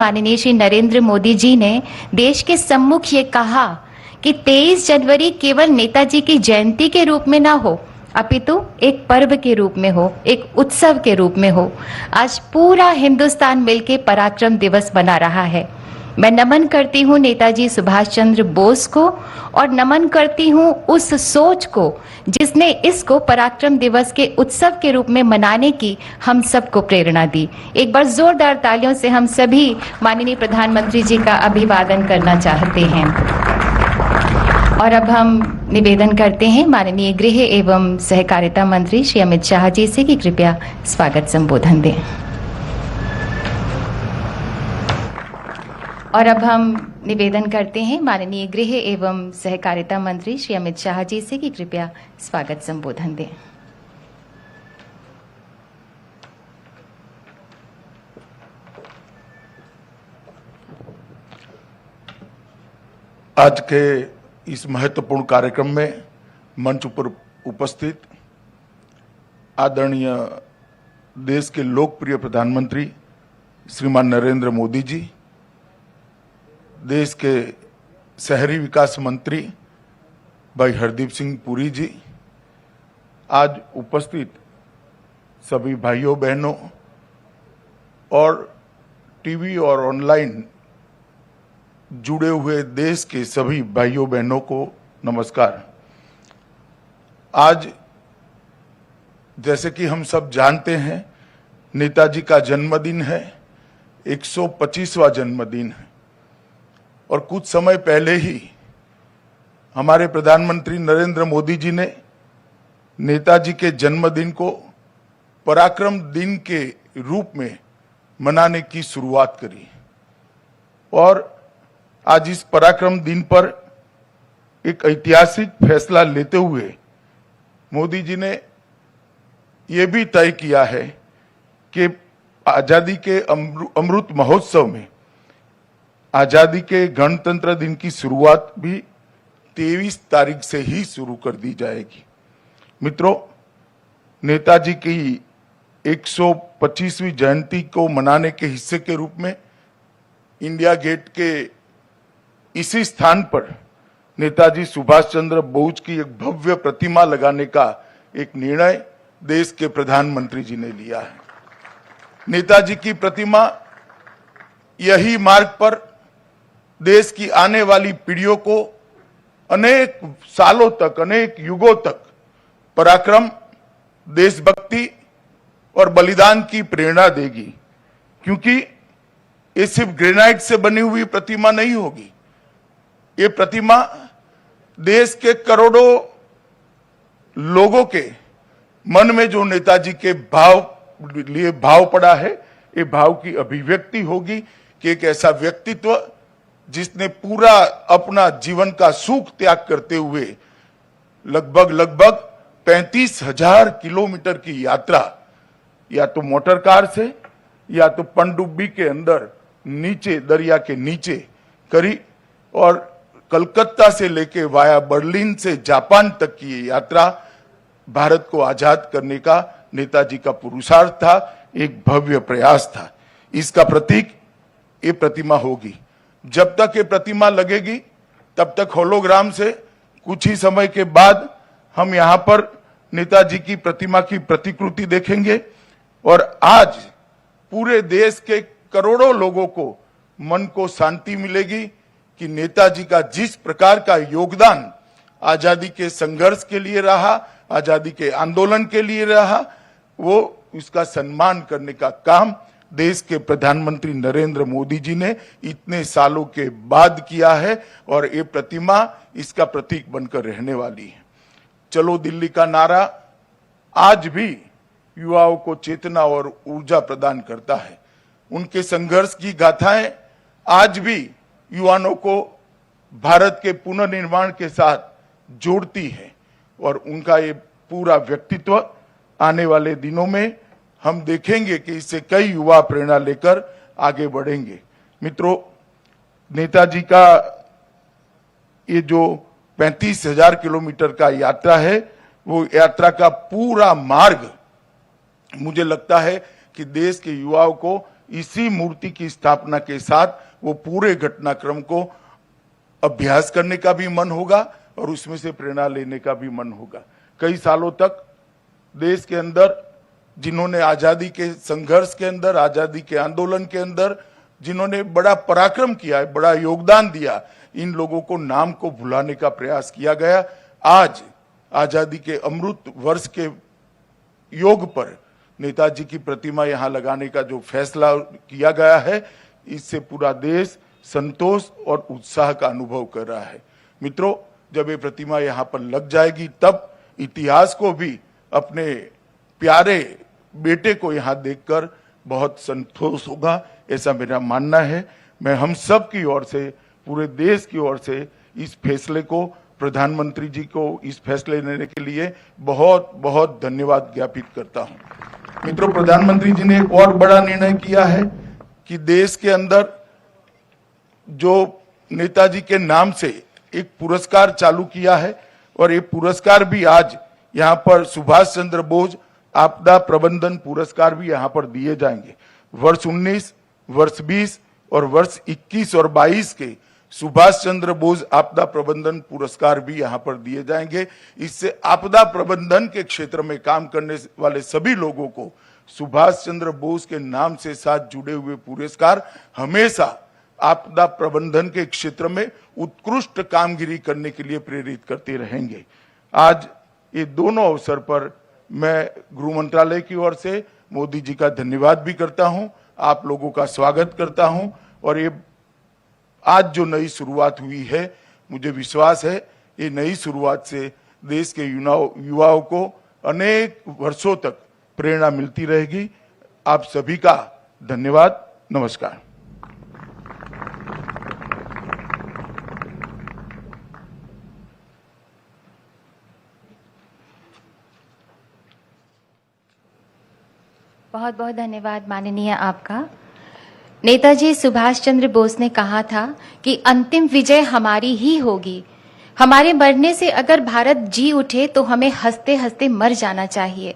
माननीय श्री नरेंद्र मोदी जी ने देश के सम्मुख ये कहा कि 23 जनवरी केवल नेताजी की जयंती के रूप में ना हो, अपितु एक पर्व के रूप में हो, एक उत्सव के रूप में हो। आज पूरा हिंदुस्तान मिलकर पराक्रम दिवस मना रहा है। मैं नमन करती हूँ नेताजी सुभाष चंद्र बोस को और नमन करती हूँ उस सोच को जिसने इसको पराक्रम दिवस के उत्सव के रूप में मनाने की हम सबको प्रेरणा दी। एक बार जोरदार तालियों से हम सभी माननीय प्रधानमंत्री जी का अभिवादन करना चाहते हैं। और अब हम निवेदन करते हैं माननीय गृह एवं सहकारिता मंत्री श्री अमित शाह जी से कि कृपया स्वागत संबोधन दें। और अब हम निवेदन करते हैं माननीय गृह एवं सहकारिता मंत्री श्री अमित शाह जी से कि कृपया स्वागत संबोधन दें। आज के इस महत्वपूर्ण कार्यक्रम में मंच पर उपस्थित आदरणीय देश के लोकप्रिय प्रधानमंत्री श्रीमान नरेंद्र मोदी जी, देश के शहरी विकास मंत्री भाई हरदीप सिंह पुरी जी, आज उपस्थित सभी भाइयों बहनों और टीवी और ऑनलाइन जुड़े हुए देश के सभी भाइयों बहनों को नमस्कार। आज जैसे कि हम सब जानते हैं, नेताजी का जन्मदिन है, 125वां जन्मदिन है और कुछ समय पहले ही हमारे प्रधानमंत्री नरेंद्र मोदी जी ने नेताजी के जन्मदिन को पराक्रम दिन के रूप में मनाने की शुरुआत करी। और आज इस पराक्रम दिन पर एक ऐतिहासिक फैसला लेते हुए मोदी जी ने यह भी तय किया है कि आजादी के अमृत महोत्सव में आजादी के गणतंत्र दिन की शुरुआत भी 23 तारीख से ही शुरू कर दी जाएगी। मित्रों, नेताजी की 125वीं जयंती को मनाने के हिस्से के रूप में इंडिया गेट के इसी स्थान पर नेताजी सुभाष चंद्र बोस की एक भव्य प्रतिमा लगाने का एक निर्णय देश के प्रधानमंत्री जी ने लिया है। नेताजी की प्रतिमा यही मार्ग पर देश की आने वाली पीढ़ियों को अनेक सालों तक, अनेक युगों तक पराक्रम, देशभक्ति और बलिदान की प्रेरणा देगी, क्योंकि ये सिर्फ ग्रेनाइट से बनी हुई प्रतिमा नहीं होगी। ये प्रतिमा देश के करोड़ों लोगों के मन में जो नेताजी के भाव पड़ा है, ये भाव की अभिव्यक्ति होगी कि एक ऐसा व्यक्तित्व जिसने पूरा अपना जीवन का सुख त्याग करते हुए लगभग 35,000 किलोमीटर की यात्रा या तो मोटर कार से या तो पनडुब्बी के अंदर नीचे दरिया के नीचे करी और कलकत्ता से लेके वाया बर्लिन से जापान तक की ये यात्रा भारत को आजाद करने का नेताजी का पुरुषार्थ था, एक भव्य प्रयास था। इसका प्रतीक ये प्रतिमा होगी। जब तक ये प्रतिमा लगेगी तब तक होलोग्राम से कुछ ही समय के बाद हम यहाँ पर नेताजी की प्रतिमा की प्रतिकृति देखेंगे और आज पूरे देश के करोड़ों लोगों को मन को शांति मिलेगी कि नेताजी का जिस प्रकार का योगदान आजादी के संघर्ष के लिए रहा, आजादी के आंदोलन के लिए रहा, वो उसका सम्मान करने का काम देश के प्रधानमंत्री नरेंद्र मोदी जी ने इतने सालों के बाद किया है और ये प्रतिमा इसका प्रतीक बनकर रहने वाली है। चलो दिल्ली का नारा आज भी युवाओं को चेतना और ऊर्जा प्रदान करता है। उनके संघर्ष की गाथाएं आज भी युवाओं को भारत के पुनर्निर्माण के साथ जोड़ती है और उनका ये पूरा व्यक्तित्व आने वाले दिनों में हम देखेंगे कि इससे कई युवा प्रेरणा लेकर आगे बढ़ेंगे। मित्रों, नेताजी का ये जो 35,000 किलोमीटर का यात्रा है, वो यात्रा का पूरा मार्ग मुझे लगता है कि देश के युवाओं को इसी मूर्ति की स्थापना के साथ वो पूरे घटनाक्रम को अभ्यास करने का भी मन होगा और उसमें से प्रेरणा लेने का भी मन होगा। कई सालों तक देश के अंदर जिन्होंने आजादी के संघर्ष के अंदर, आजादी के आंदोलन के अंदर जिन्होंने बड़ा पराक्रम किया है, बड़ा योगदान दिया, इन लोगों को नाम को भुलाने का प्रयास किया गया। आज आजादी के अमृत वर्ष के योग पर नेताजी की प्रतिमा यहां लगाने का जो फैसला किया गया है, इससे पूरा देश संतोष और उत्साह का अनुभव कर रहा है। मित्रों, जब ये प्रतिमा यहां पर लग जाएगी तब इतिहास को भी अपने प्यारे बेटे को यहां देखकर बहुत संतोष होगा, ऐसा मेरा मानना है। मैं हम सब की ओर से, पूरे देश की ओर से इस फैसले को, प्रधानमंत्री जी को इस फैसले लेने के लिए बहुत बहुत धन्यवाद ज्ञापित करता हूं। मित्रों, प्रधानमंत्री जी ने एक और बड़ा निर्णय किया है कि देश के अंदर जो नेताजी के नाम से एक पुरस्कार चालू किया है और ये पुरस्कार भी आज यहाँ पर सुभाष चंद्र बोस आपदा प्रबंधन पुरस्कार भी यहाँ पर दिए जाएंगे। वर्ष 19, वर्ष 20 और वर्ष 21 और 22 के सुभाष चंद्र बोस आपदा प्रबंधन पुरस्कार भी यहाँ पर दिए जाएंगे। इससे आपदा प्रबंधन के क्षेत्र में काम करने वाले सभी लोगों को सुभाष चंद्र बोस के नाम से साथ जुड़े हुए पुरस्कार हमेशा आपदा प्रबंधन के क्षेत्र में उत्कृष्ट कामगिरी करने के लिए प्रेरित करते रहेंगे। आज ये दोनों अवसर पर मैं गृह मंत्रालय की ओर से मोदी जी का धन्यवाद भी करता हूं, आप लोगों का स्वागत करता हूं और ये आज जो नई शुरुआत हुई है, मुझे विश्वास है ये नई शुरुआत से देश के युवाओं को अनेक वर्षों तक प्रेरणा मिलती रहेगी। आप सभी का धन्यवाद। नमस्कार। बहुत बहुत धन्यवाद माननीय आपका। नेताजी सुभाष चंद्र बोस ने कहा था कि अंतिम विजय हमारी ही होगी। हमारे मरने से अगर भारत जी उठे तो हमें हंसते हंसते मर जाना चाहिए।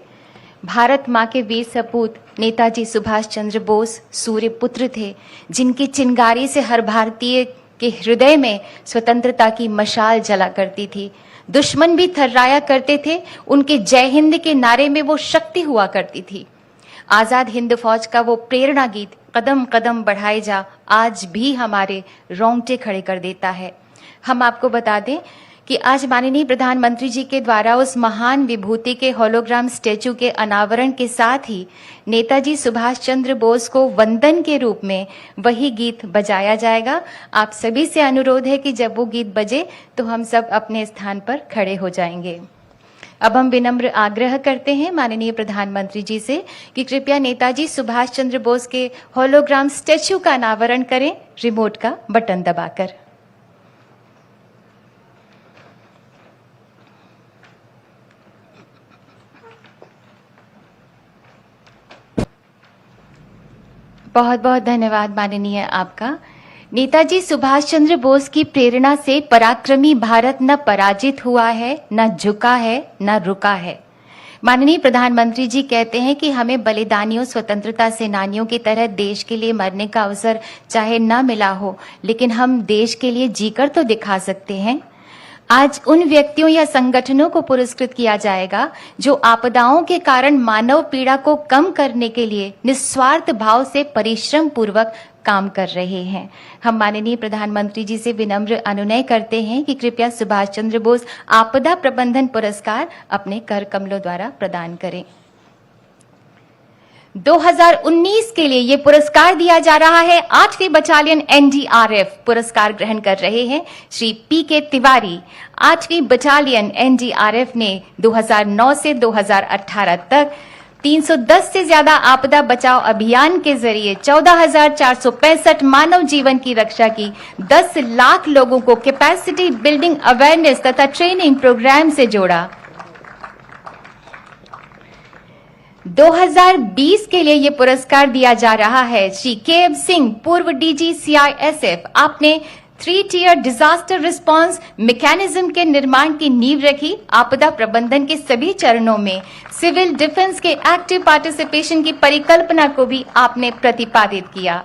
भारत माँ के वीर सपूत नेताजी सुभाष चंद्र बोस सूर्य पुत्र थे, जिनकी चिंगारी से हर भारतीय के हृदय में स्वतंत्रता की मशाल जला करती थी। दुश्मन भी थर्राया करते थे, उनके जय हिंद के नारे में वो शक्ति हुआ करती थी। आजाद हिंद फौज का वो प्रेरणा गीत कदम कदम बढ़ाए जा आज भी हमारे रोंगटे खड़े कर देता है। हम आपको बता दें कि आज माननीय प्रधानमंत्री जी के द्वारा उस महान विभूति के होलोग्राम स्टैचू के अनावरण के साथ ही नेताजी सुभाष चंद्र बोस को वंदन के रूप में वही गीत बजाया जाएगा। आप सभी से अनुरोध है कि जब वो गीत बजे तो हम सब अपने स्थान पर खड़े हो जाएंगे। अब हम विनम्र आग्रह करते हैं माननीय प्रधानमंत्री जी से कि कृपया नेताजी सुभाष चंद्र बोस के होलोग्राम स्टैचू का अनावरण करें रिमोट का बटन दबाकर। बहुत बहुत धन्यवाद माननीय आपका। नेताजी सुभाष चंद्र बोस की प्रेरणा से पराक्रमी भारत न पराजित हुआ है, न झुका है, न रुका है। माननीय प्रधानमंत्री जी कहते हैं कि हमें बलिदानियों, स्वतंत्रता सेनानियों की तरह देश के लिए मरने का अवसर चाहे न मिला हो, लेकिन हम देश के लिए जीकर तो दिखा सकते हैं। आज उन व्यक्तियों या संगठनों को पुरस्कृत किया जाएगा जो आपदाओं के कारण मानव पीड़ा को कम करने के लिए निस्वार्थ भाव से परिश्रम पूर्वक काम कर रहे हैं। हम माननीय प्रधानमंत्री जी से विनम्र अनुनय करते हैं कि कृपया सुभाष चंद्र बोस आपदा प्रबंधन पुरस्कार अपने कर कमलों द्वारा प्रदान करें। 2019 के लिए ये पुरस्कार दिया जा रहा है 8वीं बटालियन एनडीआरएफ। पुरस्कार ग्रहण कर रहे हैं श्री पीके तिवारी। 8वीं बटालियन एनडीआरएफ ने 2009 से 2018 तक 310 से ज्यादा आपदा बचाव अभियान के जरिए 14,465 मानव जीवन की रक्षा की। 10 लाख लोगों को कैपेसिटी बिल्डिंग, अवेयरनेस तथा ट्रेनिंग प्रोग्राम से जोड़ा। 2020 के लिए ये पुरस्कार दिया जा रहा है श्री के एम सिंह, पूर्व डीजी सीआईएसएफ। आपने 3 टियर डिजास्टर रिस्पांस मैकेनिज्म के निर्माण की नींव रखी। आपदा प्रबंधन के सभी चरणों में सिविल डिफेंस के एक्टिव पार्टिसिपेशन की परिकल्पना को भी आपने प्रतिपादित किया।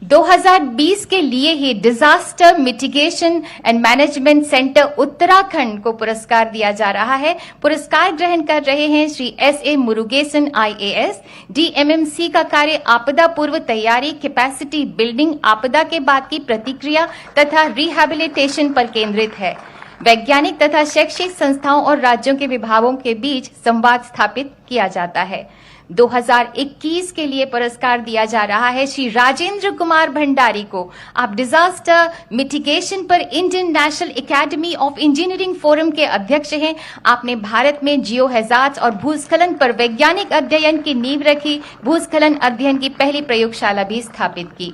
2020 के लिए ही disaster mitigation and management centre Uttarakhand को पुरस्कार दिया जा रहा है। पुरस्कार ग्रहण कर रहे हैं Shri SA Murugesan IAS। DMMC का कार्य आपदा पूर्व तैयारी, कैपेसिटी बिल्डिंग, आपदा के बाद की प्रतिक्रिया तथा रिहैबिलिटेशन पर केंद्रित है। वैज्ञानिक तथा शैक्षिक संस्थाओं और राज्यों के विभागों के बीच संवाद स्थापित किया जाता है। 2021 के लिए पुरस्कार दिया जा रहा है श्री राजेंद्र कुमार भंडारी को। आप डिजास्टर मिटिगेशन पर Indian national academy of engineering forum के अध्यक्ष हैं। आपने भारत में जियो हैजार्ड्स और भूस्खलन पर वैज्ञानिक अध्ययन की नींव रखी। भूस्खलन अध्ययन की पहली प्रयोगशाला भी स्थापित की।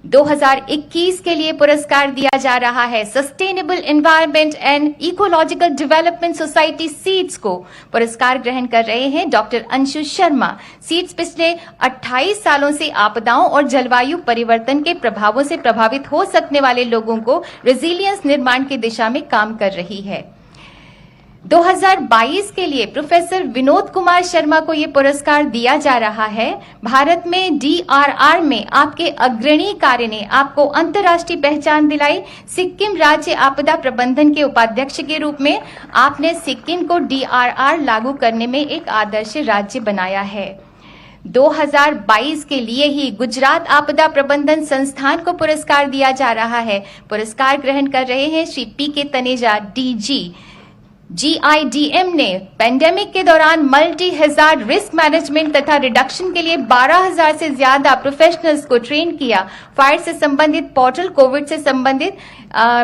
2021 के लिए पुरस्कार दिया जा रहा है sustainable environment and ecological development society seeds को। पुरस्कार ग्रहण कर रहे हैं डॉक्टर अंशु शर्मा। सीड्स पिछले 28 सालों से आपदाओं और जलवायु परिवर्तन के प्रभावों से प्रभावित हो सकने वाले लोगों को रेजिलियंस निर्माण की दिशा में काम कर रही है। 2022 के लिए प्रोफेसर विनोद कुमार शर्मा को यह पुरस्कार दिया जा रहा है। भारत में DRR में आपके अग्रणी कार्य ने आपको अंतर्राष्ट्रीय पहचान दिलाई। सिक्किम राज्य आपदा प्रबंधन के उपाध्यक्ष के रूप में आपने सिक्किम को DRR लागू करने में एक आदर्श राज्य बनाया है। 2022 के लिए ही गुजरात आपदा प्रबंधन संस्थान को पुरस्कार दिया जा रहा है। पुरस्कार ग्रहण कर रहे हैं Shri PK Taneja DG। GIDM ने पेंडेमिक के दौरान मल्टी हैजार्ड रिस्क मैनेजमेंट तथा रिडक्शन के लिए 12,000 से ज्यादा प्रोफेशनल्स को ट्रेन किया। फायर से संबंधित पोर्टल, कोविड से संबंधित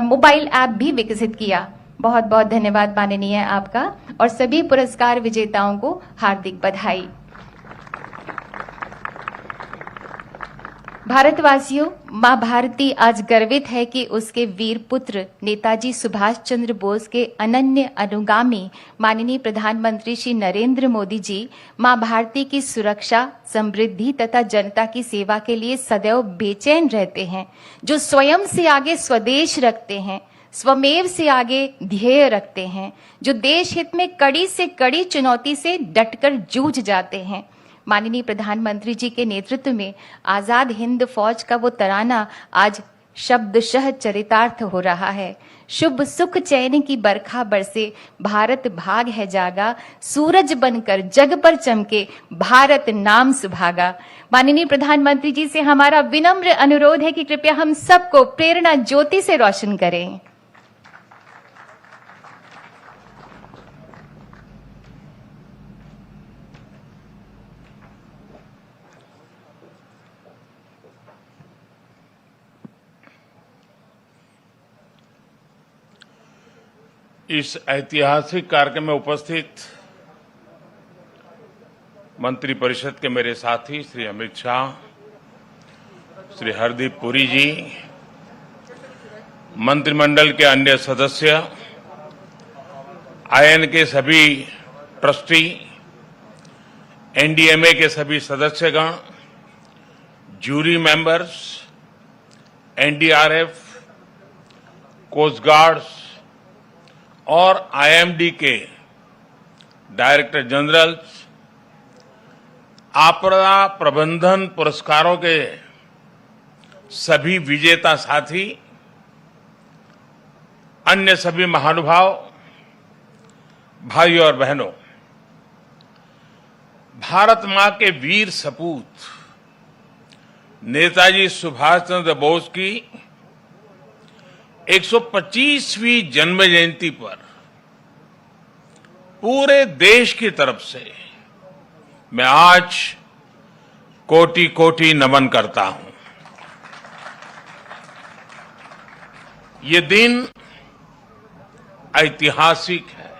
मोबाइल ऐप भी विकसित किया। बहुत बहुत धन्यवाद माननीय आपका और सभी पुरस्कार विजेताओं को हार्दिक बधाई। भारतवासियों, मां भारती आज गर्वित है कि उसके वीर पुत्र नेताजी सुभाष चंद्र बोस के अनन्य अनुगामी माननीय प्रधानमंत्री श्री नरेंद्र मोदी जी मां भारती की सुरक्षा, समृद्धि तथा जनता की सेवा के लिए सदैव बेचैन रहते हैं, जो स्वयं से आगे स्वदेश रखते हैं, स्वमेव से आगे ध्येय रखते हैं, जो देश हित में कड़ी से कड़ी चुनौती से डटकर जूझ जाते हैं। माननीय प्रधानमंत्री जी के नेतृत्व में आजाद हिंद फौज का वो तराना आज शब्दशः चरितार्थ हो रहा है। शुभ सुख चैन की बरखा बरसे, भारत भाग है जागा, सूरज बनकर जग पर चमके, भारत नाम सुभागा। माननीय प्रधानमंत्री जी से हमारा विनम्र अनुरोध है कि कृपया हम सबको प्रेरणा ज्योति से रोशन करें। इस ऐतिहासिक कार्यक्रम में उपस्थित मंत्री परिषद के मेरे साथी श्री अमित शाह, श्री हरदीप पुरी जी, मंत्रिमंडल के अन्य सदस्य, आईएन के सभी ट्रस्टी, एनडीएमए के सभी सदस्यगण, jury members, NDRF, coast guards और आईएमडी के डायरेक्टर जनरल्स, आपदा प्रबंधन पुरस्कारों के सभी विजेता साथी, अन्य सभी महानुभाव, भाइयों और बहनों, भारत मां के वीर सपूत नेताजी सुभाष चंद्र बोस की 125वीं जन्म जयंती पर पूरे देश की तरफ से मैं आज कोटि कोटि नमन करता हूं। ये दिन ऐतिहासिक है,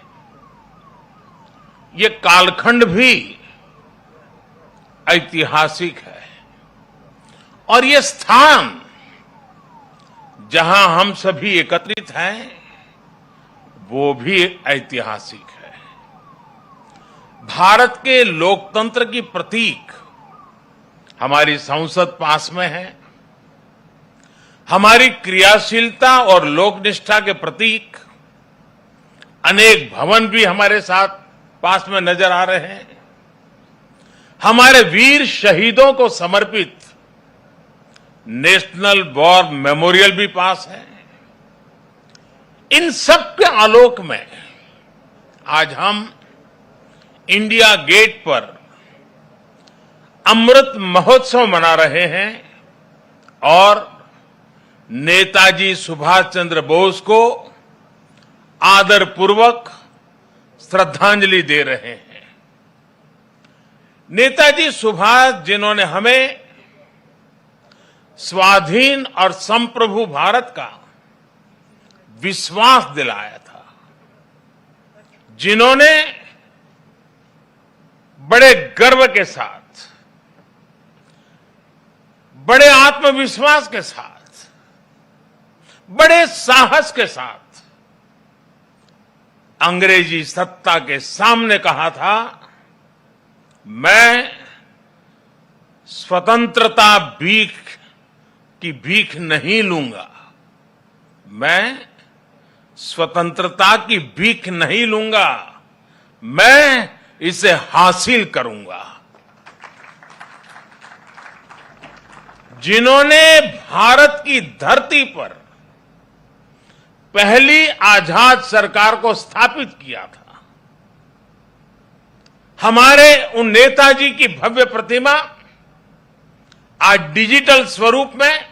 ये कालखंड भी ऐतिहासिक है और ये स्थान जहां हम सभी एकत्रित हैं वो भी ऐतिहासिक है। भारत के लोकतंत्र की प्रतीक हमारी संसद पास में है, हमारी क्रियाशीलता और लोकनिष्ठा के प्रतीक अनेक भवन भी हमारे साथ पास में नजर आ रहे हैं। हमारे वीर शहीदों को समर्पित नेशनल वॉर मेमोरियल भी पास है। इन सब के आलोक में आज हम इंडिया गेट पर अमृत महोत्सव मना रहे हैं और नेताजी सुभाष चंद्र बोस को आदरपूर्वक श्रद्धांजलि दे रहे हैं। नेताजी सुभाष जिन्होंने हमें स्वाधीन और संप्रभु भारत का विश्वास दिलाया था, जिन्होंने बड़े गर्व के साथ, बड़े आत्मविश्वास के साथ, बड़े साहस के साथ अंग्रेजी सत्ता के सामने कहा था, मैं स्वतंत्रता की भीख नहीं लूंगा, मैं स्वतंत्रता की भीख नहीं लूंगा, मैं इसे हासिल करूंगा। जिन्होंने भारत की धरती पर पहली आजाद सरकार को स्थापित किया था, हमारे उन नेताजी की भव्य प्रतिमा आज डिजिटल स्वरूप में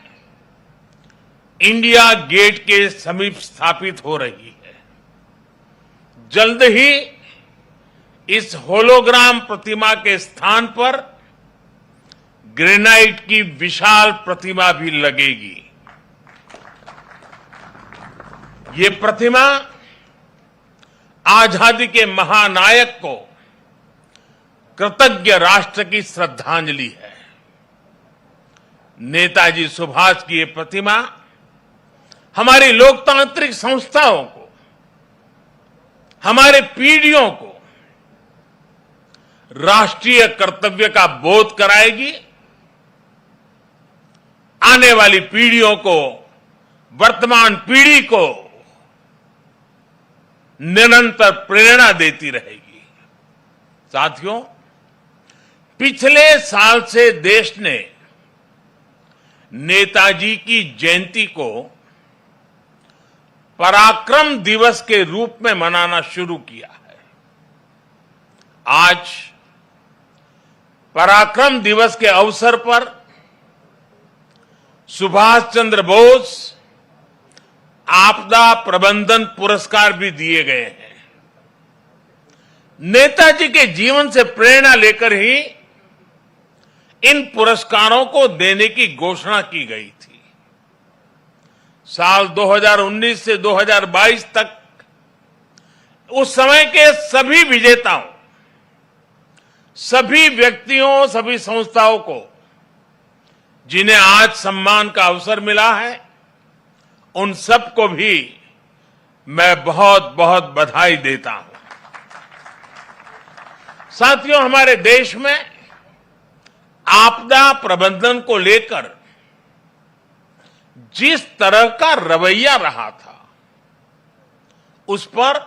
इंडिया गेट के समीप स्थापित हो रही है। जल्द ही इस होलोग्राम प्रतिमा के स्थान पर ग्रेनाइट की विशाल प्रतिमा भी लगेगी। ये प्रतिमा आजादी के महानायक को कृतज्ञ राष्ट्र की श्रद्धांजलि है। नेताजी सुभाष की ये प्रतिमा हमारी लोकतांत्रिक संस्थाओं को, हमारे पीढ़ियों को राष्ट्रीय कर्तव्य का बोध कराएगी, आने वाली पीढ़ियों को, वर्तमान पीढ़ी को निरंतर प्रेरणा देती रहेगी। साथियों, पिछले साल से देश ने नेताजी की जयंती को पराक्रम दिवस के रूप में मनाना शुरू किया है। आज पराक्रम दिवस के अवसर पर सुभाष चंद्र बोस आपदा प्रबंधन पुरस्कार भी दिए गए हैं। नेताजी के जीवन से प्रेरणा लेकर ही इन पुरस्कारों को देने की घोषणा की गई थी। साल 2019 से 2022 तक उस समय के सभी विजेताओं, सभी व्यक्तियों, सभी संस्थाओं को जिन्हें आज सम्मान का अवसर मिला है, उन सबको भी मैं बहुत बहुत बधाई देता हूं। साथियों, हमारे देश में आपदा प्रबंधन को लेकर जिस तरह का रवैया रहा था, उस पर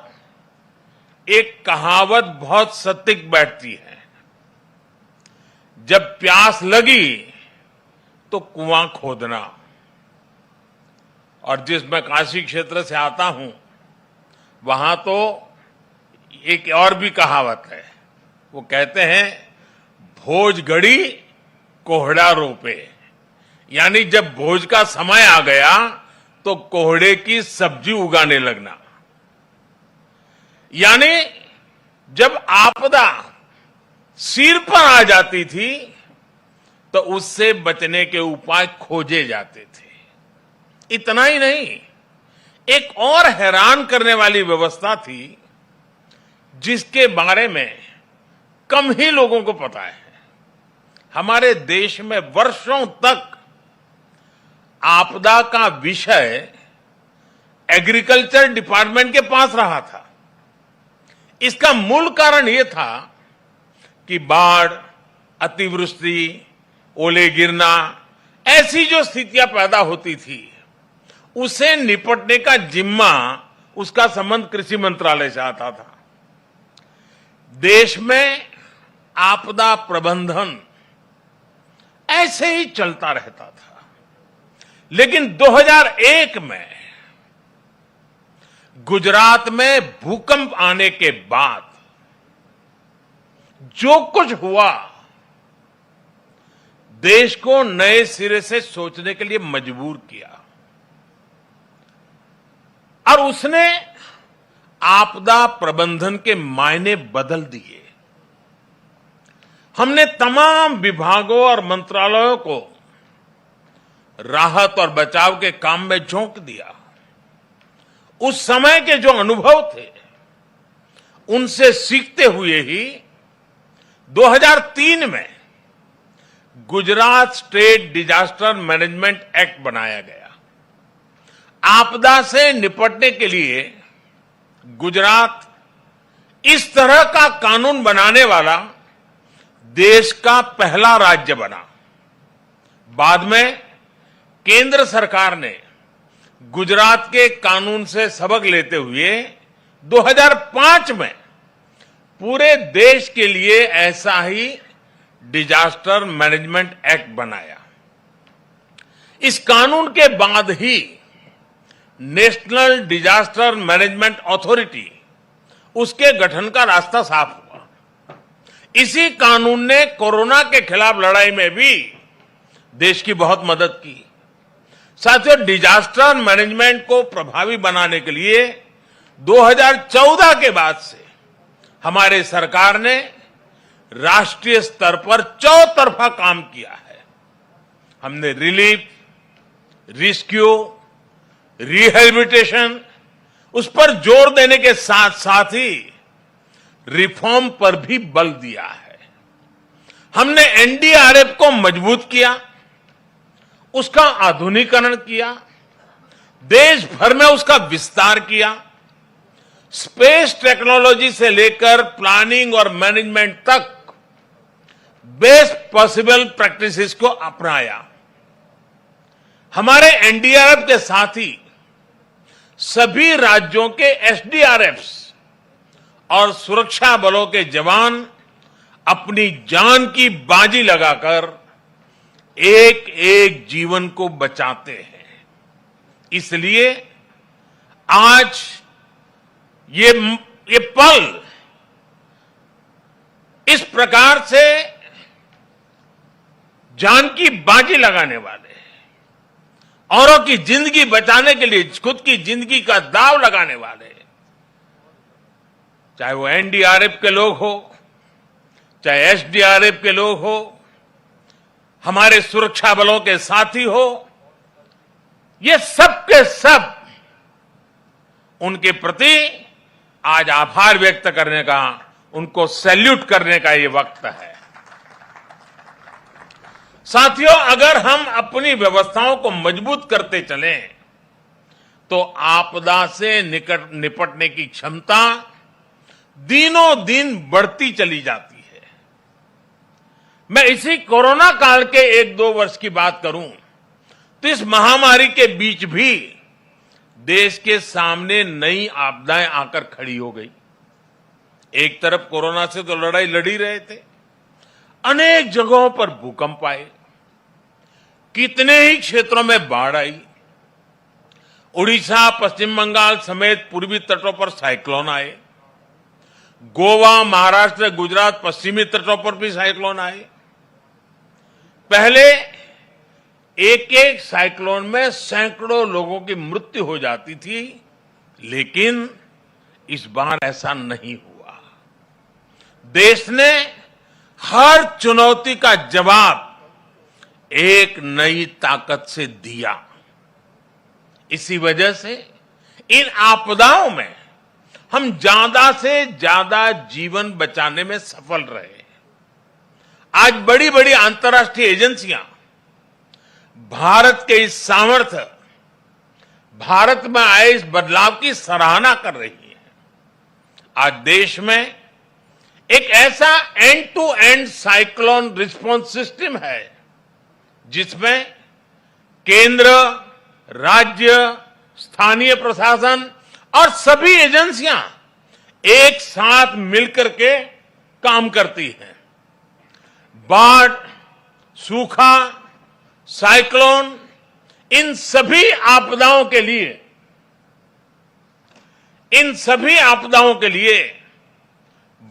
एक कहावत बहुत सटीक बैठती है, जब प्यास लगी तो कुआं खोदना। और जिस मैं काशी क्षेत्र से आता हूं, वहां तो एक और भी कहावत है। वो कहते हैं, भोज गड़ी कोहड़ा रोपे, यानी जब भोज का समय आ गया तो कोहड़े की सब्जी उगाने लगना। यानी जब आपदा सिर पर आ जाती थी तो उससे बचने के उपाय खोजे जाते थे। इतना ही नहीं, एक और हैरान करने वाली व्यवस्था थी जिसके बारे में कम ही लोगों को पता है। हमारे देश में वर्षों तक आपदा का विषय एग्रीकल्चर डिपार्टमेंट के पास रहा था। इसका मूल कारण यह था कि बाढ़, अतिवृष्टि, ओले गिरना, ऐसी जो स्थितियां पैदा होती थी, उसे निपटने का जिम्मा, उसका संबंध कृषि मंत्रालय से आता था। देश में आपदा प्रबंधन ऐसे ही चलता रहता था, लेकिन 2001 में गुजरात में भूकंप आने के बाद जो कुछ हुआ, देश को नए सिरे से सोचने के लिए मजबूर किया और उसने आपदा प्रबंधन के मायने बदल दिए। हमने तमाम विभागों और मंत्रालयों को राहत और बचाव के काम में झोंक दिया। उस समय के जो अनुभव थे, उनसे सीखते हुए ही 2003 में Gujarat state disaster management act बनाया गया। आपदा से निपटने के लिए गुजरात इस तरह का कानून बनाने वाला देश का पहला राज्य बना। बाद में केंद्र सरकार ने गुजरात के कानून से सबक लेते हुए 2005 में पूरे देश के लिए ऐसा ही डिजास्टर मैनेजमेंट एक्ट बनाया। इस कानून के बाद ही नेशनल डिजास्टर मैनेजमेंट अथॉरिटी, उसके गठन का रास्ता साफ हुआ। इसी कानून ने कोरोना के खिलाफ लड़ाई में भी देश की बहुत मदद की। साथियों, डिजास्टर मैनेजमेंट को प्रभावी बनाने के लिए 2014 के बाद से हमारे सरकार ने राष्ट्रीय स्तर पर चौतरफा काम किया है। हमने रिलीफ, रेस्क्यू, रिहेबिलिटेशन, उस पर जोर देने के साथ साथ ही रिफॉर्म पर भी बल दिया है। हमने एनडीआरएफ को मजबूत किया, उसका आधुनिकीकरण किया, देश भर में उसका विस्तार किया। स्पेस टेक्नोलॉजी से लेकर प्लानिंग और मैनेजमेंट तक बेस्ट पॉसिबल प्रैक्टिसेस को अपनाया। हमारे एनडीआरएफ के साथ ही सभी राज्यों के एसडीआरएफ्स और सुरक्षा बलों के जवान अपनी जान की बाजी लगाकर एक एक जीवन को बचाते हैं। इसलिए आज ये पल इस प्रकार से जान की बाजी लगाने वाले, औरों की जिंदगी बचाने के लिए खुद की जिंदगी का दांव लगाने वाले, चाहे वो एनडीआरएफ के लोग हो, चाहे एसडीआरएफ के लोग हो, हमारे सुरक्षा बलों के साथी हो, ये सब के सब उनके प्रति आज आभार व्यक्त करने का, उनको सैल्यूट करने का ये वक्त है। साथियों, अगर हम अपनी व्यवस्थाओं को मजबूत करते चलें तो आपदा से निपटने की क्षमता दिनों दिन बढ़ती चली जाती है। मैं इसी कोरोना काल के 1-2 वर्ष की बात करूं तो इस महामारी के बीच भी देश के सामने नई आपदाएं आकर खड़ी हो गई। एक तरफ कोरोना से तो लड़ाई लड़ी रहे थे, अनेक जगहों पर भूकंप आए, कितने ही क्षेत्रों में बाढ़ आई, उड़ीसा, पश्चिम बंगाल समेत पूर्वी तटों पर साइक्लोन आए, गोवा, महाराष्ट्र, गुजरात, पश्चिमी तटों पर भी साइक्लोन आए। पहले एक एक साइक्लोन में सैकड़ों लोगों की मृत्यु हो जाती थी, लेकिन इस बार ऐसा नहीं हुआ। देश ने हर चुनौती का जवाब एक नई ताकत से दिया। इसी वजह से इन आपदाओं में हम ज्यादा से ज्यादा जीवन बचाने में सफल रहे। आज बड़ी बड़ी अंतर्राष्ट्रीय एजेंसियां भारत के इस सामर्थ्य, भारत में आए इस बदलाव की सराहना कर रही है। आज देश में एक ऐसा end to end cyclone response system है जिसमें केंद्र, राज्य, स्थानीय प्रशासन और सभी एजेंसियां एक साथ मिलकर के काम करती हैं। बाढ़, सूखा, साइक्लोन, इन सभी आपदाओं के लिए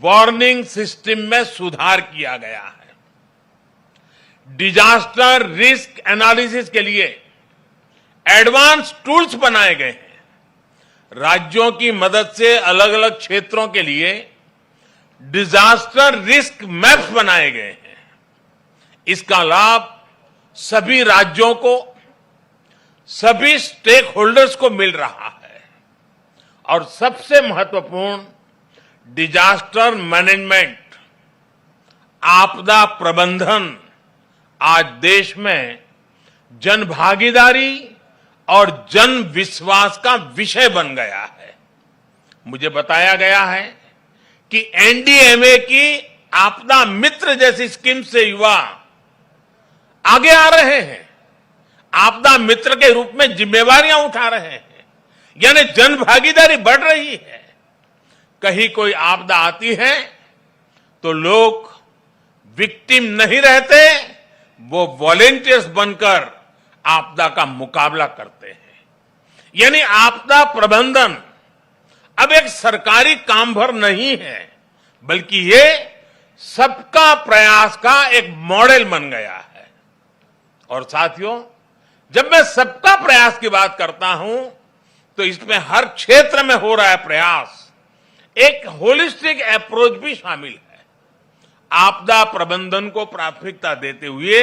वार्निंग सिस्टम में सुधार किया गया है। डिजास्टर रिस्क एनालिसिस के लिए एडवांस टूल्स बनाए गए हैं। राज्यों की मदद से अलग अलग क्षेत्रों के लिए डिजास्टर रिस्क मैप्स बनाए गए हैं। इसका लाभ सभी राज्यों को, सभी स्टेक होल्डर्स को मिल रहा है। और सबसे महत्वपूर्ण, डिजास्टर मैनेजमेंट, आपदा प्रबंधन आज देश में जन भागीदारी और जन विश्वास का विषय बन गया है। मुझे बताया गया है कि एनडीएमए की आपदा मित्र जैसी स्कीम से युवा आगे आ रहे हैं, आपदा मित्र के रूप में जिम्मेवारियां उठा रहे हैं, यानी जन भागीदारी बढ़ रही है। कहीं कोई आपदा आती है तो लोग विक्टिम नहीं रहते, वो वॉलेंटियर्स बनकर आपदा का मुकाबला करते हैं। यानी आपदा प्रबंधन अब एक सरकारी काम भर नहीं है, बल्कि ये सबका प्रयास का एक मॉडल बन गया है। और साथियों, जब मैं सबका प्रयास की बात करता हूं तो इसमें हर क्षेत्र में हो रहा है प्रयास, एक होलिस्टिक अप्रोच भी शामिल है। आपदा प्रबंधन को प्राथमिकता देते हुए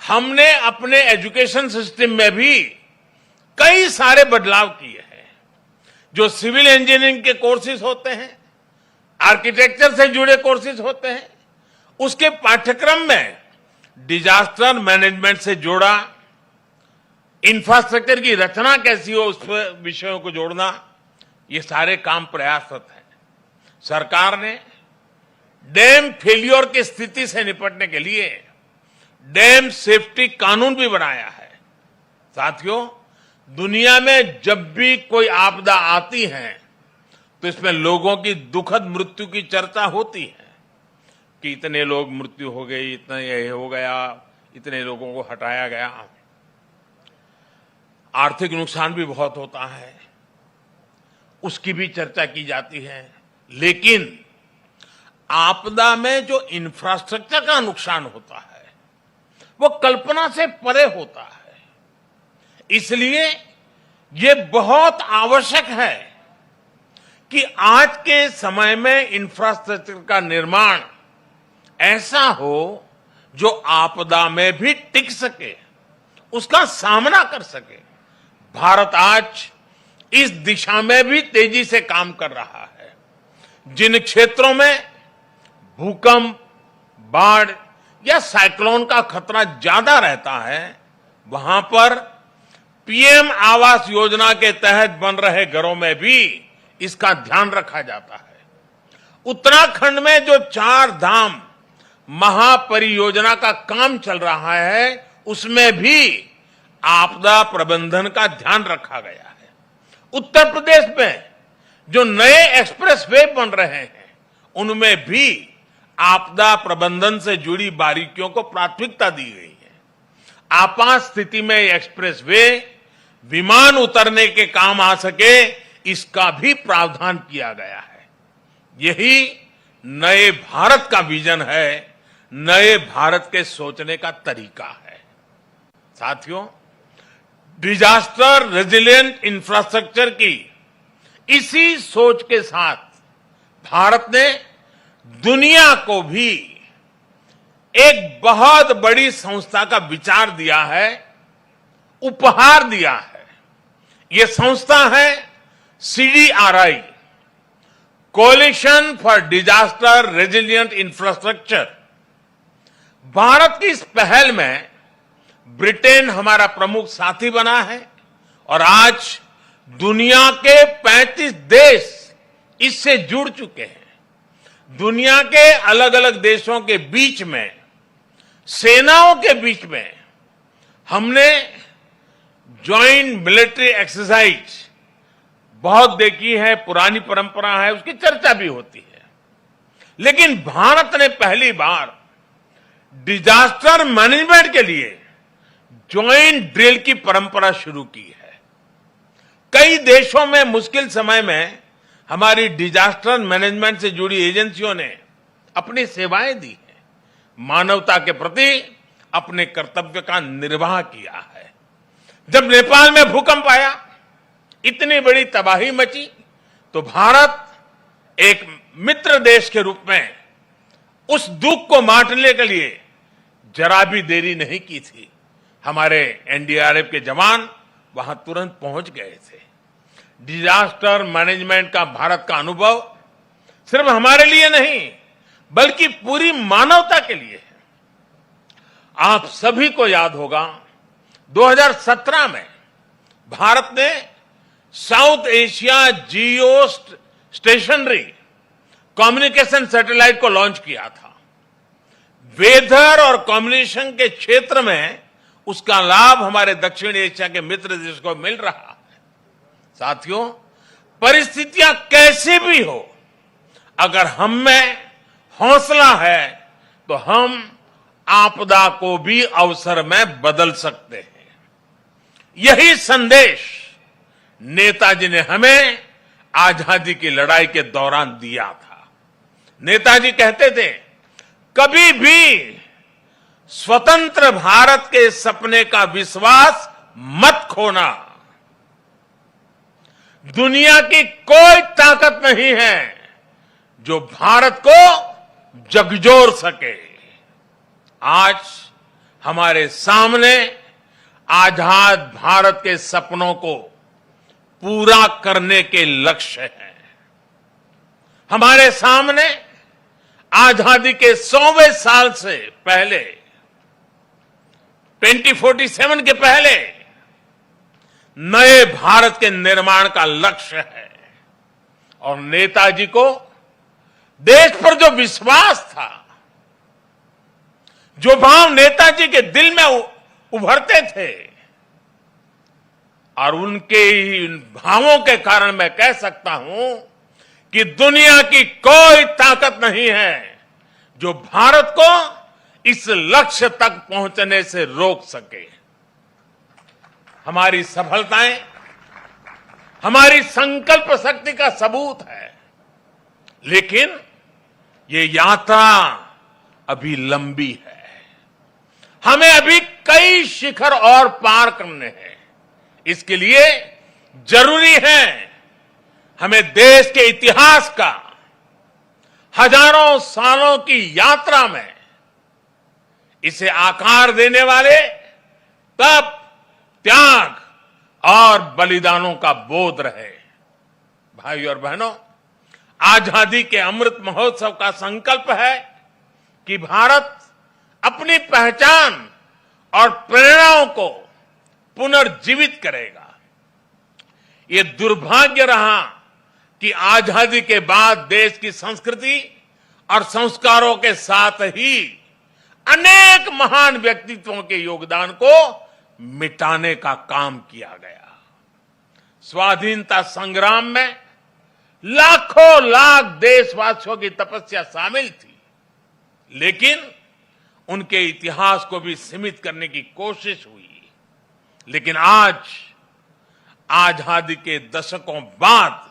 हमने अपने एजुकेशन सिस्टम में भी कई सारे बदलाव किए हैं। जो सिविल इंजीनियरिंग के कोर्सेज होते हैं, आर्किटेक्चर से जुड़े कोर्सेज होते हैं, उसके पाठ्यक्रम में डिजास्टर मैनेजमेंट से जोड़ा, इंफ्रास्ट्रक्चर की रचना कैसी हो उस विषयों को जोड़ना, ये सारे काम प्रयासरत हैं। सरकार ने डैम फेलियर की स्थिति से निपटने के लिए डैम सेफ्टी कानून भी बनाया है। साथियों, दुनिया में जब भी कोई आपदा आती है तो इसमें लोगों की दुखद मृत्यु की चर्चा होती है कि इतने लोग मृत्यु हो गई, इतना ये हो गया, इतने लोगों को हटाया गया। आर्थिक नुकसान भी बहुत होता है, उसकी भी चर्चा की जाती है। लेकिन आपदा में जो इंफ्रास्ट्रक्चर का नुकसान होता है वो कल्पना से परे होता है। इसलिए ये बहुत आवश्यक है कि आज के समय में इंफ्रास्ट्रक्चर का निर्माण ऐसा हो जो आपदा में भी टिक सके, उसका सामना कर सके। भारत आज इस दिशा में भी तेजी से काम कर रहा है। जिन क्षेत्रों में भूकंप, बाढ़ या साइक्लोन का खतरा ज्यादा रहता है, वहां पर पीएम आवास योजना के तहत बन रहे घरों में भी इसका ध्यान रखा जाता है। उत्तराखंड में जो 4 धाम महापरियोजना का काम चल रहा है, उसमें भी आपदा प्रबंधन का ध्यान रखा गया है। उत्तर प्रदेश में जो नए एक्सप्रेस वे बन रहे हैं, उनमें भी आपदा प्रबंधन से जुड़ी बारीकियों को प्राथमिकता दी गई है। आपात स्थिति में एक्सप्रेस वे विमान उतरने के काम आ सके, इसका भी प्रावधान किया गया है। यही नए भारत का विजन है, नए भारत के सोचने का तरीका है। साथियों, डिजास्टर रेजिलिएंट इंफ्रास्ट्रक्चर की इसी सोच के साथ भारत ने दुनिया को भी एक बहुत बड़ी संस्था का विचार दिया है, उपहार दिया है। यह संस्था है CDRI, coalition for disaster resilient infrastructure. Bharat की इस पहल में ब्रिटेन हमारा प्रमुख साथी बना है और आज दुनिया के 35 देश इससे जुड़ चुके हैं। दुनिया के अलग अलग देशों के बीच में, सेनाओं के बीच में हमने ज्वाइंट मिलिट्री एक्सरसाइज बहुत देखी है, पुरानी परंपरा है, उसकी चर्चा भी होती है। लेकिन भारत ने पहली बार डिजास्टर मैनेजमेंट के लिए ज्वाइंट ड्रिल की परंपरा शुरू की है। कई देशों में मुश्किल समय में हमारी डिजास्टर मैनेजमेंट से जुड़ी एजेंसियों ने अपनी सेवाएं दी हैं, मानवता के प्रति अपने कर्तव्य का निर्वाह किया है। जब नेपाल में भूकंप आया, इतनी बड़ी तबाही मची, तो भारत एक मित्र देश के रूप में उस दुख को बांटने के लिए जरा भी देरी नहीं की थी। हमारे एनडीआरएफ के जवान वहां तुरंत पहुंच गए थे। डिजास्टर मैनेजमेंट का भारत का अनुभव सिर्फ हमारे लिए नहीं, बल्कि पूरी मानवता के लिए है। आप सभी को याद होगा, 2017 में भारत ने साउथ एशिया जियो स्टेशनरी कम्युनिकेशन सैटेलाइट को लॉन्च किया था। वेदर और कम्युनिकेशन के क्षेत्र में उसका लाभ हमारे दक्षिण एशिया के मित्र देश को मिल रहा है। साथियों, परिस्थितियां कैसी भी हो, अगर हम में हौसला है तो हम आपदा को भी अवसर में बदल सकते हैं। यही संदेश नेताजी ने हमें आजादी की लड़ाई के दौरान दिया था। नेताजी कहते थे, कभी भी स्वतंत्र भारत के सपने का विश्वास मत खोना। दुनिया की कोई ताकत नहीं है जो भारत को झकझोर सके। आज हमारे सामने आजाद भारत के सपनों को पूरा करने के लक्ष्य हैं। हमारे सामने आजादी के 100वें साल से पहले, 2047 के पहले नए भारत के निर्माण का लक्ष्य है। और नेताजी को देश पर जो विश्वास था, जो भाव नेताजी के दिल में उभरते थे, और उनके ही भावों के कारण मैं कह सकता हूं कि दुनिया की कोई ताकत नहीं है जो भारत को इस लक्ष्य तक पहुंचने से रोक सके। हमारी सफलताएं हमारी संकल्प शक्ति का सबूत है, लेकिन ये यात्रा अभी लंबी है। हमें अभी कई शिखर और पार करने हैं। इसके लिए जरूरी है हमें देश के इतिहास का हजारों सालों की यात्रा में इसे आकार देने वाले तप, त्याग और बलिदानों का बोध रहे। भाइयों और बहनों, आजादी के अमृत महोत्सव का संकल्प है कि भारत अपनी पहचान और प्रेरणाओं को पुनर्जीवित करेगा। ये दुर्भाग्य रहा कि आजादी के बाद देश की संस्कृति और संस्कारों के साथ ही अनेक महान व्यक्तित्वों के योगदान को मिटाने का काम किया गया। स्वाधीनता संग्राम में लाखों लाख देशवासियों की तपस्या शामिल थी, लेकिन उनके इतिहास को भी सीमित करने की कोशिश हुई। लेकिन आज आजादी के दशकों बाद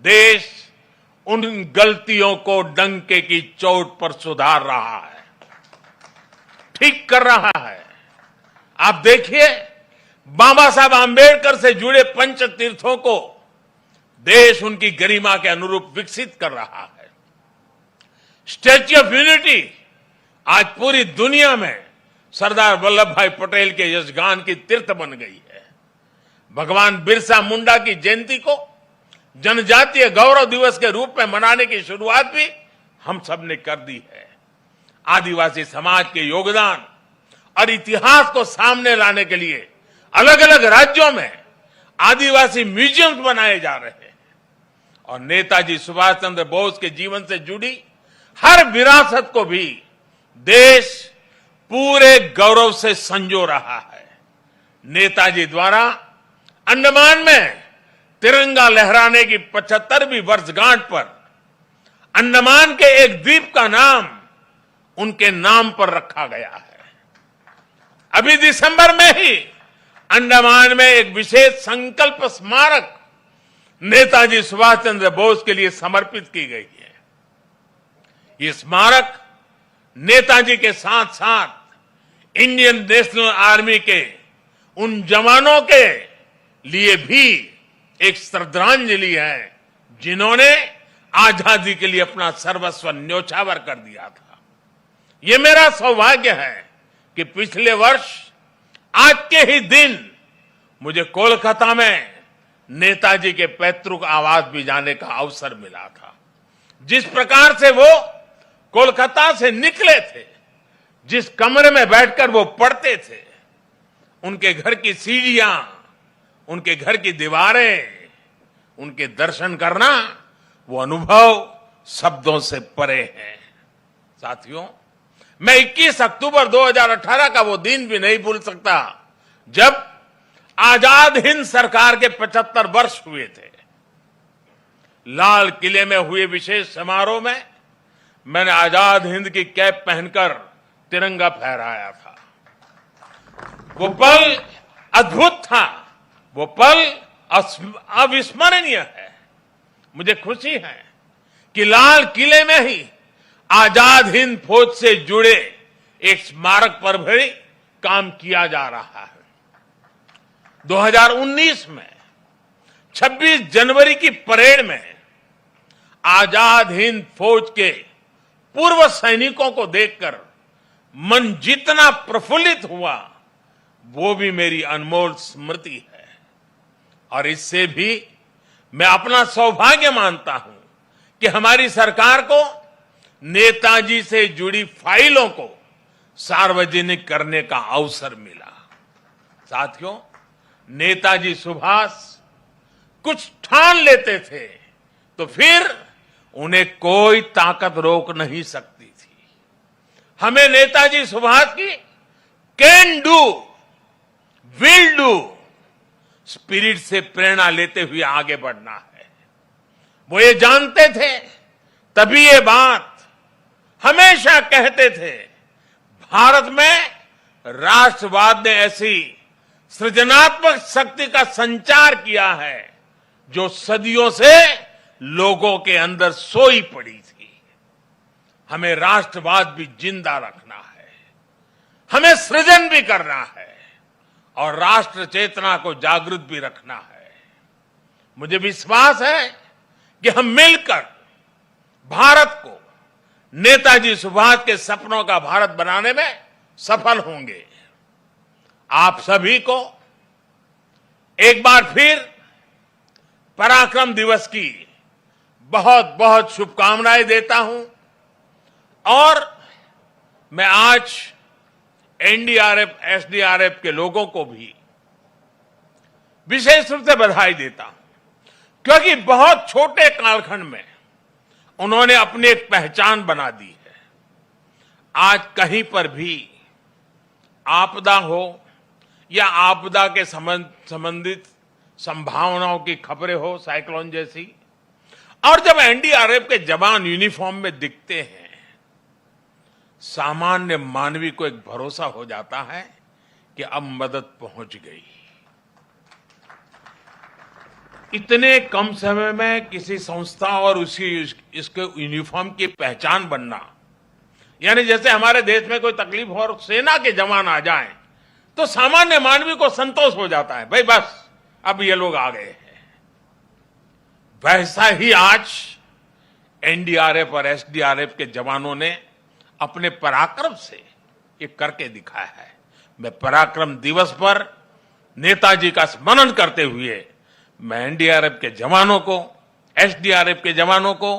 देश उन गलतियों को डंके की चोट पर सुधार रहा है, ठीक कर रहा है। आप देखिए, बाबा साहब आंबेडकर से जुड़े पंच तीर्थों को देश उनकी गरिमा के अनुरूप विकसित कर रहा है। स्टैच्यू ऑफ यूनिटी आज पूरी दुनिया में सरदार वल्लभ भाई पटेल के यशगान की तीर्थ बन गई है। भगवान बिरसा मुंडा की जयंती को जनजातीय गौरव दिवस के रूप में मनाने की शुरुआत भी हम सब ने कर दी है। आदिवासी समाज के योगदान और इतिहास को सामने लाने के लिए अलग अलग राज्यों में आदिवासी म्यूजियम बनाए जा रहे हैं और नेताजी सुभाष चंद्र बोस के जीवन से जुड़ी हर विरासत को भी देश पूरे गौरव से संजो रहा है। नेताजी द्वारा अंडमान में तिरंगा लहराने की 75वीं वर्षगांठ पर अंडमान के एक द्वीप का नाम उनके नाम पर रखा गया है। अभी दिसंबर में ही अंडमान में एक विशेष संकल्प स्मारक नेताजी सुभाष चंद्र बोस के लिए समर्पित की गई है। ये स्मारक नेताजी के साथ साथ इंडियन नेशनल आर्मी के उन जवानों के लिए भी एक श्रद्धांजलि है जिन्होंने आजादी के लिए अपना सर्वस्व न्योछावर कर दिया था। ये मेरा सौभाग्य है कि पिछले वर्ष आज के ही दिन मुझे कोलकाता में नेताजी के पैतृक आवास भी जाने का अवसर मिला था। जिस प्रकार से वो कोलकाता से निकले थे, जिस कमरे में बैठकर वो पढ़ते थे, उनके घर की सीढ़ियां, उनके घर की दीवारें, उनके दर्शन करना, वो अनुभव शब्दों से परे है। साथियों, मैं 21 अक्टूबर 2018 का वो दिन भी नहीं भूल सकता जब आजाद हिंद सरकार के 75 वर्ष हुए थे। लाल किले में हुए विशेष समारोह में मैंने आजाद हिंद की कैप पहनकर तिरंगा फहराया था। वो पल अद्भुत था, वो पल अविस्मरणीय है। मुझे खुशी है कि लाल किले में ही आजाद हिंद फौज से जुड़े एक स्मारक पर भी काम किया जा रहा है। 2019 में 26 जनवरी की परेड में आजाद हिंद फौज के पूर्व सैनिकों को देखकर मन जितना प्रफुल्लित हुआ, वो भी मेरी अनमोल स्मृति है। और इससे भी मैं अपना सौभाग्य मानता हूं कि हमारी सरकार को नेताजी से जुड़ी फाइलों को सार्वजनिक करने का अवसर मिला। साथियों, नेताजी सुभाष कुछ ठान लेते थे तो फिर उन्हें कोई ताकत रोक नहीं सकती थी। हमें नेताजी सुभाष की can do, will do spirit से प्रेरणा लेते हुए आगे बढ़ना है। वो ये जानते थे, तभी ये बात हमेशा कहते थे, भारत में राष्ट्रवाद ने ऐसी सृजनात्मक शक्ति का संचार किया है जो सदियों से लोगों के अंदर सोई पड़ी थी। हमें राष्ट्रवाद भी जिंदा रखना है, हमें सृजन भी करना है और राष्ट्र चेतना को जागृत भी रखना है। मुझे विश्वास है कि हम मिलकर भारत को नेताजी सुभाष के सपनों का भारत बनाने में सफल होंगे। आप सभी को एक बार फिर पराक्रम दिवस की बहुत बहुत शुभकामनाएं देता हूं और मैं आज एनडीआरएफ, एसडीआरएफ के लोगों को भी विशेष रूप से बधाई देता हूं, क्योंकि बहुत छोटे कालखंड में उन्होंने अपनी एक पहचान बना दी है। आज कहीं पर भी आपदा हो या आपदा के संबंधित संभावनाओं की खबरें हो, साइक्लोन जैसी, और जब एनडीआरएफ के जवान यूनिफॉर्म में दिखते हैं, सामान्य मानवी को एक भरोसा हो जाता है कि अब मदद पहुंच गई। इतने कम समय में किसी संस्था और इसके यूनिफॉर्म की पहचान बनना, यानी जैसे हमारे देश में कोई तकलीफ हो और सेना के जवान आ जाएं, तो सामान्य मानवी को संतोष हो जाता है, भाई बस अब ये लोग आ गए हैं। वैसा ही आज एनडीआरएफ और एसडीआरएफ के जवानों ने अपने पराक्रम से ये करके दिखाया है। मैं पराक्रम दिवस पर नेताजी का स्मरण करते हुए मैं एनडीआरएफ के जवानों को, एसडीआरएफ के जवानों को,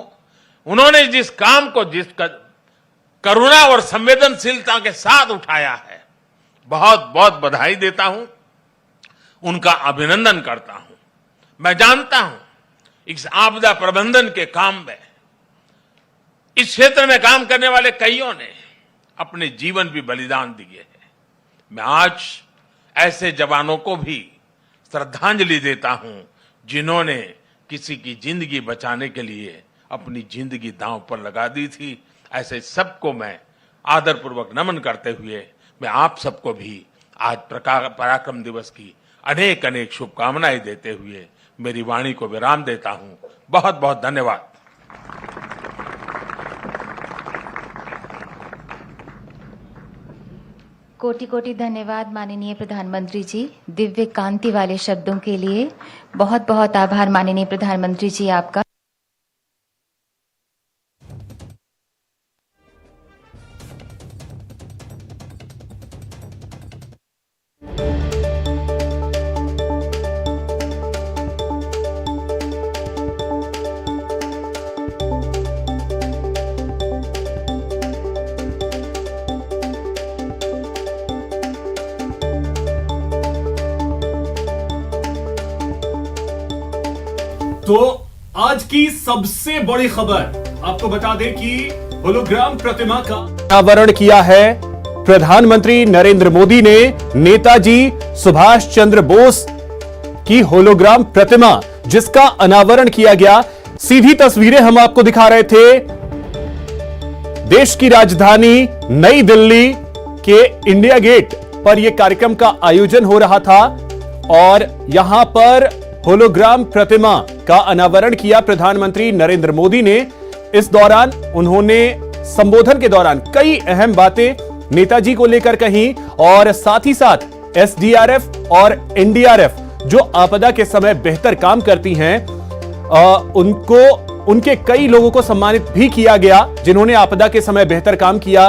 उन्होंने जिस काम को जिस करुणा और संवेदनशीलता के साथ उठाया है, बहुत बहुत बधाई देता हूं, उनका अभिनंदन करता हूं। मैं जानता हूं इस आपदा प्रबंधन के काम में इस क्षेत्र में काम करने वाले कईयों ने अपने जीवन भी बलिदान दिए हैं। मैं आज ऐसे जवानों को भी श्रद्धांजलि देता हूं जिन्होंने किसी की जिंदगी बचाने के लिए अपनी जिंदगी दांव पर लगा दी थी। ऐसे सबको मैं आदरपूर्वक नमन करते हुए मैं आप सबको भी आज पराक्रम दिवस की अनेक अनेक शुभकामनाएं देते हुए मेरी वाणी को विराम देता हूं। बहुत बहुत धन्यवाद। कोटि कोटि धन्यवाद माननीय प्रधानमंत्री जी, दिव्य कांति वाले शब्दों के लिए। बहुत बहुत आभार माननीय प्रधानमंत्री जी आपका। तो आज की सबसे बड़ी खबर आपको बता दें कि होलोग्राम प्रतिमा का अनावरण किया है प्रधानमंत्री नरेंद्र मोदी ने। नेताजी सुभाष चंद्र बोस की होलोग्राम प्रतिमा जिसका अनावरण किया गया, सीधी तस्वीरें हम आपको दिखा रहे थे। देश की राजधानी नई दिल्ली के इंडिया गेट पर यह कार्यक्रम का आयोजन हो रहा था और यहां पर होलोग्राम प्रतिमा का अनावरण किया प्रधानमंत्री नरेंद्र मोदी ने। इस दौरान उन्होंने संबोधन के दौरान कई अहम बातें नेताजी को लेकर कही और साथ ही साथ एसडीआरएफ और एनडीआरएफ जो आपदा के समय बेहतर काम करती हैं, उनके कई लोगों को सम्मानित भी किया गया। जिन्होंने आपदा के समय बेहतर काम किया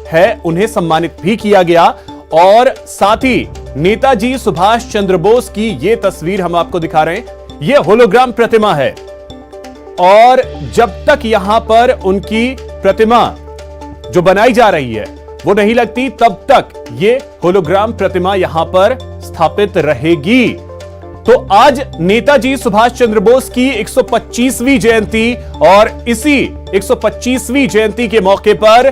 है उन्हें सम्मानित भी किया गया। और साथ ही नेताजी सुभाष चंद्र बोस की यह तस्वीर हम आपको दिखा रहे हैं, यह होलोग्राम प्रतिमा है और जब तक यहां पर उनकी प्रतिमा जो बनाई जा रही है वो नहीं लगती तब तक यह होलोग्राम प्रतिमा यहां पर स्थापित रहेगी। तो आज नेताजी सुभाष चंद्र बोस की 125वीं जयंती और इसी 125वीं जयंती के मौके पर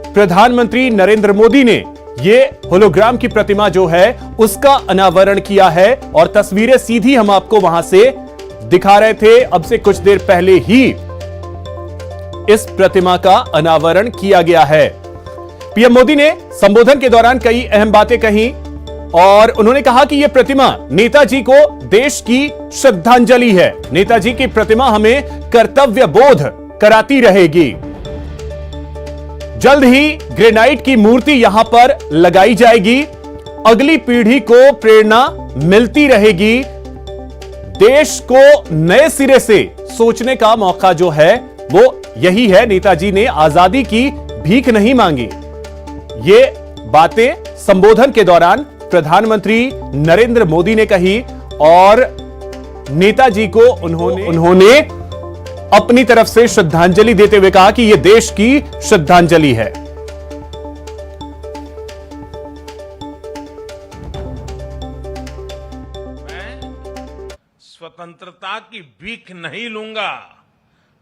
प्रधानमंत्री नरेंद्र मोदी ने ये होलोग्राम की प्रतिमा जो है उसका अनावरण किया है और तस्वीरें सीधी हम आपको वहां से दिखा रहे थे। अब से कुछ देर पहले ही इस प्रतिमा का अनावरण किया गया है। पीएम मोदी ने संबोधन के दौरान कई अहम बातें कही और उन्होंने कहा कि यह प्रतिमा नेताजी को देश की श्रद्धांजलि है। नेताजी की प्रतिमा हमें कर्तव्य बोध कराती रहेगी। जल्द ही ग्रेनाइट की मूर्ति यहां पर लगाई जाएगी। अगली पीढ़ी को प्रेरणा मिलती रहेगी। देश को नए सिरे से सोचने का मौका जो है वो यही है। नेताजी ने आजादी की भीख नहीं मांगी। ये बातें संबोधन के दौरान प्रधानमंत्री नरेंद्र मोदी ने कही और नेताजी को उन्होंने अपनी तरफ से श्रद्धांजलि देते हुए कहा कि यह देश की श्रद्धांजलि है। मैं स्वतंत्रता की भीख नहीं लूंगा,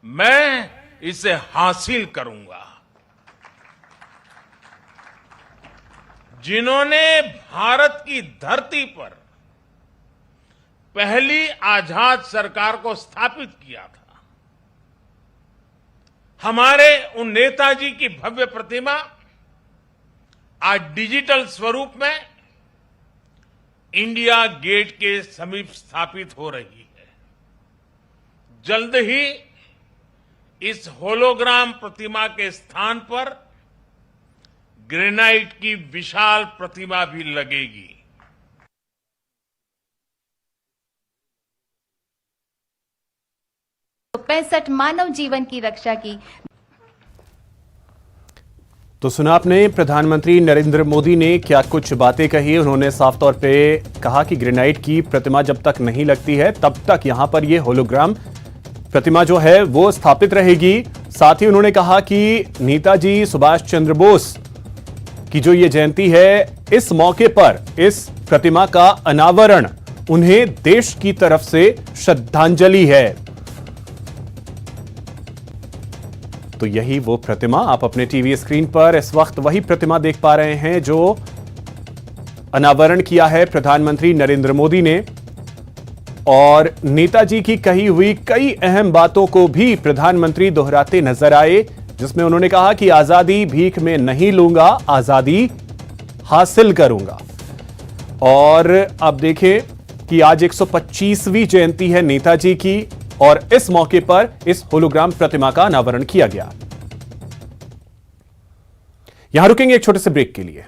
मैं इसे हासिल करूंगा। जिन्होंने भारत की धरती पर पहली आजाद सरकार को स्थापित किया था, हमारे उन नेताजी की भव्य प्रतिमा आज डिजिटल स्वरूप में इंडिया गेट के समीप स्थापित हो रही है। जल्द ही इस होलोग्राम प्रतिमा के स्थान पर ग्रेनाइट की विशाल प्रतिमा भी लगेगी। तो 65 मानव जीवन की रक्षा की। तो सुना आपने प्रधानमंत्री नरेंद्र मोदी ने क्या कुछ बातें कही। उन्होंने साफ तौर पे कहा कि ग्रेनाइट की प्रतिमा जब तक नहीं लगती है तब तक यहां पर यह होलोग्राम प्रतिमा जो है वो स्थापित रहेगी। साथ ही उन्होंने कहा कि नेताजी सुभाष चंद्र बोस की जो ये जयंती है, इस मौके पर इस प्रतिमा का अनावरण उन्हें देश की तरफ से श्रद्धांजलि है। तो यही वो प्रतिमा, आप अपने टीवी स्क्रीन पर इस वक्त वही प्रतिमा देख पा रहे हैं जो अनावरण किया है प्रधानमंत्री नरेंद्र मोदी ने और नेताजी की कही हुई कई अहम बातों को भी प्रधानमंत्री दोहराते नजर आए, जिसमें उन्होंने कहा कि आजादी भीख में नहीं लूंगा, आजादी हासिल करूंगा। और अब देखें कि आज 125वीं जयंती है नेताजी की और इस मौके पर इस होलोग्राम प्रतिमा का अनावरण किया गया। यहां रुकेंगे एक छोटे से ब्रेक के लिए।